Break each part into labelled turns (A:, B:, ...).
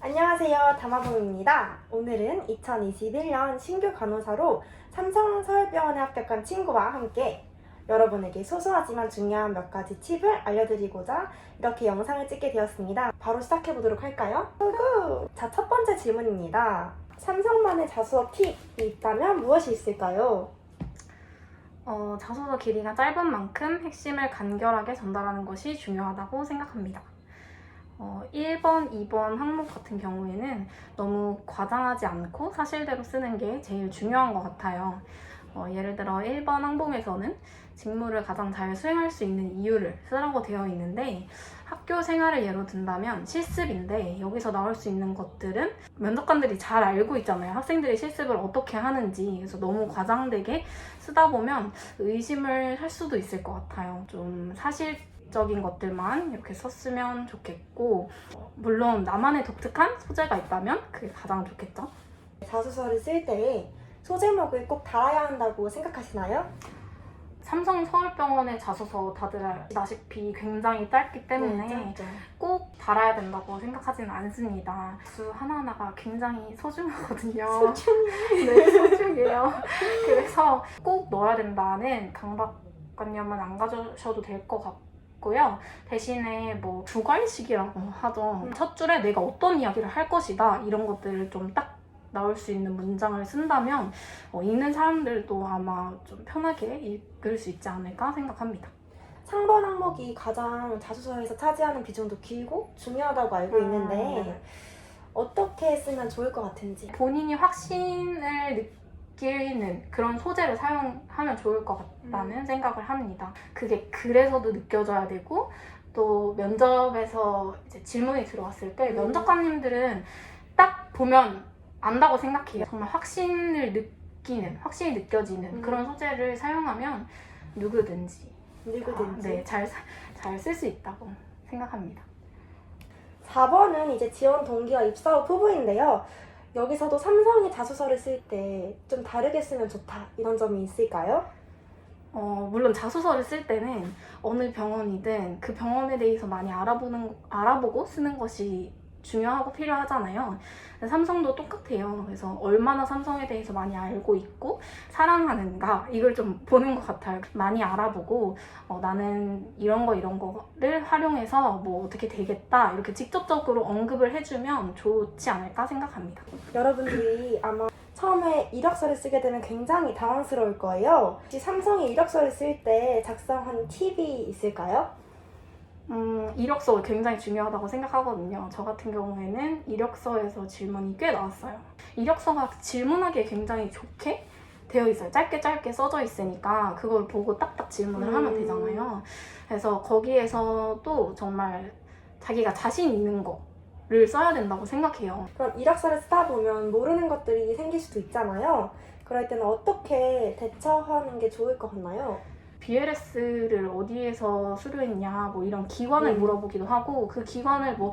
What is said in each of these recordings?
A: 안녕하세요. 담화봉입니다. 오늘은 2021년 신규 간호사로 삼성서울병원에 합격한 친구와 함께 여러분에게 소소하지만 중요한 몇 가지 팁을 알려드리고자 이렇게 영상을 찍게 되었습니다. 바로 시작해보도록 할까요? 후후! 자, 첫 번째 질문입니다. 삼성만의 자소서 팁이 있다면 무엇이 있을까요?
B: 자소서 길이가 짧은 만큼 핵심을 간결하게 전달하는 것이 중요하다고 생각합니다. 1번, 2번 항목 같은 경우에는 너무 과장하지 않고 사실대로 쓰는 게 제일 중요한 것 같아요. 예를 들어 1번 항목에서는 직무를 가장 잘 수행할 수 있는 이유를 쓰라고 되어 있는데 학교 생활을 예로 든다면 실습인데 여기서 나올 수 있는 것들은 면접관들이 잘 알고 있잖아요. 학생들이 실습을 어떻게 하는지. 그래서 너무 과장되게 쓰다 보면 의심을 할 수도 있을 것 같아요. 좀 사실적인 것들만 이렇게 썼으면 좋겠고, 물론 나만의 독특한 소재가 있다면 그게 가장 좋겠죠.
A: 자소서를 쓸 때 소제목을 꼭 달아야 한다고 생각하시나요?
B: 삼성서울병원의 자소서 다들 아시다시피 굉장히 짧기 때문에
A: 짧죠.
B: 꼭 달아야 된다고 생각하지는 않습니다. 수 하나하나가 굉장히 소중하거든요.
A: 소중해.
B: 네, 소중해요. 그래서 꼭 넣어야 된다는 강박관념은 안 가져셔도 될 것 같고요. 대신에 뭐 주관식이라고 하죠. 첫 줄에 내가 어떤 이야기를 할 것이다 이런 것들을 좀 딱 나올 수 있는 문장을 쓴다면 읽는 사람들도 아마 좀 편하게 읽을 수 있지 않을까 생각합니다.
A: 상번 항목이 가장 자소서에서 차지하는 비중도 길고 중요하다고 알고 있는데 어떻게 쓰면 좋을 것 같은지.
B: 본인이 확신을 느끼는 그런 소재를 사용하면 좋을 것 같다는 생각을 합니다. 그게 글에서도 느껴져야 되고 또 면접에서 이제 질문이 들어왔을 때 면접관님들은 딱 보면 안다고 생각해요. 정말 확신이 느껴지는 그런 소재를 사용하면 누구든지 네, 잘 쓸 수 있다고 생각합니다.
A: 4번은 이제 지원 동기와 입사 후 후보인데요. 여기서도 삼성의 자소서를 쓸 때 좀 다르게 쓰면 좋다 이런 점이 있을까요?
B: 물론 자소서를 쓸 때는 어느 병원이든 그 병원에 대해서 많이 알아보고 쓰는 것이 중요하고 필요하잖아요. 삼성도 똑같아요. 그래서 얼마나 삼성에 대해서 많이 알고 있고 사랑하는가 이걸 좀 보는 것 같아요. 많이 알아보고 나는 이런 거를 활용해서 뭐 어떻게 되겠다 이렇게 직접적으로 언급을 해주면 좋지 않을까 생각합니다.
A: 여러분들이 아마 처음에 이력서를 쓰게 되면 굉장히 당황스러울 거예요. 혹시 삼성의 이력서를 쓸 때 작성한 팁이 있을까요?
B: 이력서 굉장히 중요하다고 생각하거든요. 저 같은 경우에는 이력서에서 질문이 꽤 나왔어요. 이력서가 질문하기에 굉장히 좋게 되어 있어요. 짧게 써져 있으니까 그걸 보고 딱딱 질문을 하면 되잖아요. 그래서 거기에서도 정말 자기가 자신 있는 거를 써야 된다고 생각해요.
A: 그럼 이력서를 쓰다 보면 모르는 것들이 생길 수도 있잖아요. 그럴 때는 어떻게 대처하는 게 좋을 것 같나요?
B: BLS를 어디에서 수료했냐 뭐 이런 기관을 물어보기도 하고 그 기관을 뭐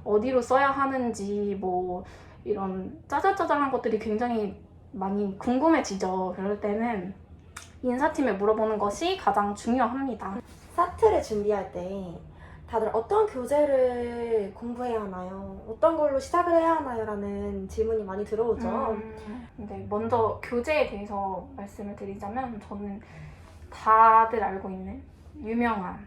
B: 어디로 써야 하는지 뭐 이런 짜잘짜잘한 것들이 굉장히 많이 궁금해지죠. 그럴 때는 인사팀에 물어보는 것이 가장 중요합니다.
A: 사트를 준비할 때 다들 어떤 교재를 공부해야 하나요? 어떤 걸로 시작을 해야 하나요? 라는 질문이 많이 들어오죠.
B: 근데 먼저 교재에 대해서 말씀을 드리자면 저는 다들 알고 있는 유명한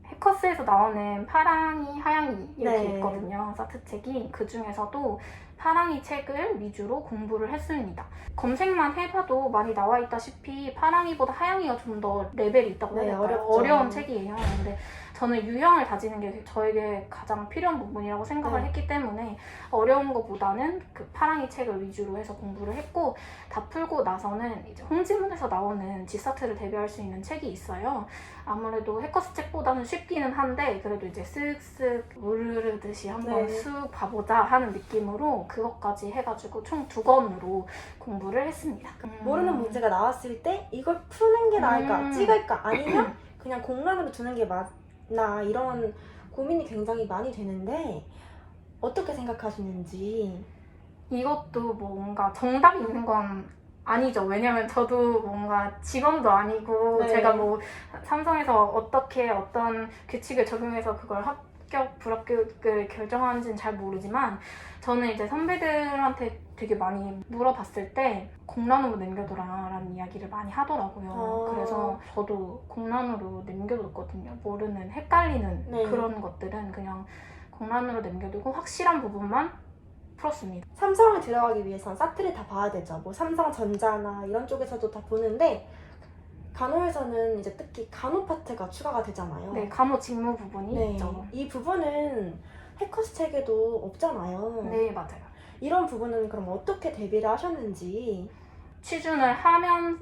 B: 해커스에서 나오는 파랑이, 하양이 이렇게 있거든요. 사트 책이. 그 중에서도 파랑이 책을 위주로 공부를 했습니다. 검색만 해봐도 많이 나와 있다시피 파랑이보다 하양이가 좀 더 레벨이 있다고 해야 될까요? 어려운 책이에요. 근데 저는 유형을 다지는 게 저에게 가장 필요한 부분이라고 생각을 했기 때문에 어려운 것보다는 그 파랑이 책을 위주로 해서 공부를 했고, 다 풀고 나서는 이제 홍지문에서 나오는 지사트를 대비할 수 있는 책이 있어요. 아무래도 해커스 책보다는 쉽기는 한데 그래도 이제 쓱쓱 무르르듯이 한번 쑥 봐보자 하는 느낌으로 그것까지 해가지고 총 2권으로 공부를 했습니다.
A: 모르는 문제가 나왔을 때 이걸 푸는 게 나을까? 찍을까? 아니면 그냥 공란으로 두는 게 맞나? 이런 고민이 굉장히 많이 되는데 어떻게 생각하시는지.
B: 이것도 뭔가 정답이 있는 건 아니죠. 왜냐면 저도 뭔가 직원도 아니고 제가 뭐 삼성에서 어떤 규칙을 적용해서 그걸 합격, 불합격을 결정하는지는 잘 모르지만 저는 이제 선배들한테 되게 많이 물어봤을 때 공란으로 남겨둬라라는 이야기를 많이 하더라고요. 그래서 저도 공란으로 남겨뒀거든요. 모르는, 헷갈리는
A: 네.
B: 그런 것들은 그냥 공란으로 남겨두고 확실한 부분만 풀었습니다.
A: 삼성에 들어가기 위해선 사트를 다 봐야 되죠. 뭐 삼성전자나 이런 쪽에서도 다 보는데 간호에서는 이제 특히 간호 파트가 추가가 되잖아요.
B: 네, 간호 직무 부분이
A: 네.
B: 있죠.
A: 이 부분은 해커스 책에도 없잖아요.
B: 네, 맞아요.
A: 이런 부분은 그럼 어떻게 대비를 하셨는지.
B: 취준을 하면은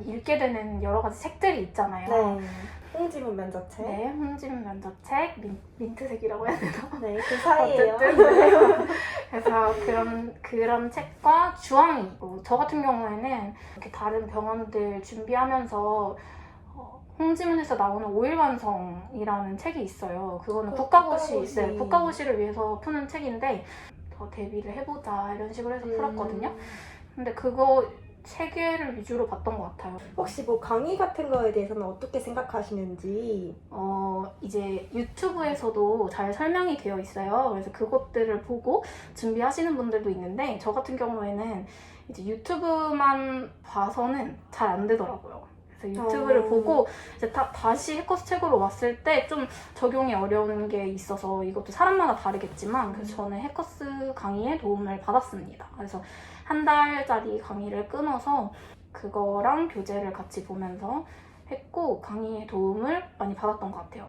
B: 읽게 되는 여러 가지 책들이 있잖아요.
A: 네. 홍지문 면접책.
B: 네, 홍지문 면접책, 민트색이라고 해야 되나?
A: 네, 그 사이에요.
B: 어쨌든 네. 그래서 그런 책과 주황이, 저 같은 경우에는 이렇게 다른 병원들 준비하면서 홍지문에서 나오는 5일 완성이라는 책이 있어요. 그거는 국가고시. 네, 국가고시를 위해서 푸는 책인데 더 대비를 해보자 이런 식으로 해서 풀었거든요. 근데 그거 체계를 위주로 봤던 것 같아요.
A: 혹시 뭐 강의 같은 거에 대해서는 어떻게 생각하시는지.
B: 이제 유튜브에서도 잘 설명이 되어 있어요. 그래서 그것들을 보고 준비하시는 분들도 있는데 저 같은 경우에는 이제 유튜브만 봐서는 잘 안 되더라고요. 그래서 유튜브를 보고 이제 다시 해커스 책으로 왔을 때 좀 적용이 어려운 게 있어서 이것도 사람마다 다르겠지만 그래서 저는 해커스 강의에 도움을 받았습니다. 그래서 한 달짜리 강의를 끊어서 그거랑 교재를 같이 보면서 했고 강의에 도움을 많이 받았던 것 같아요.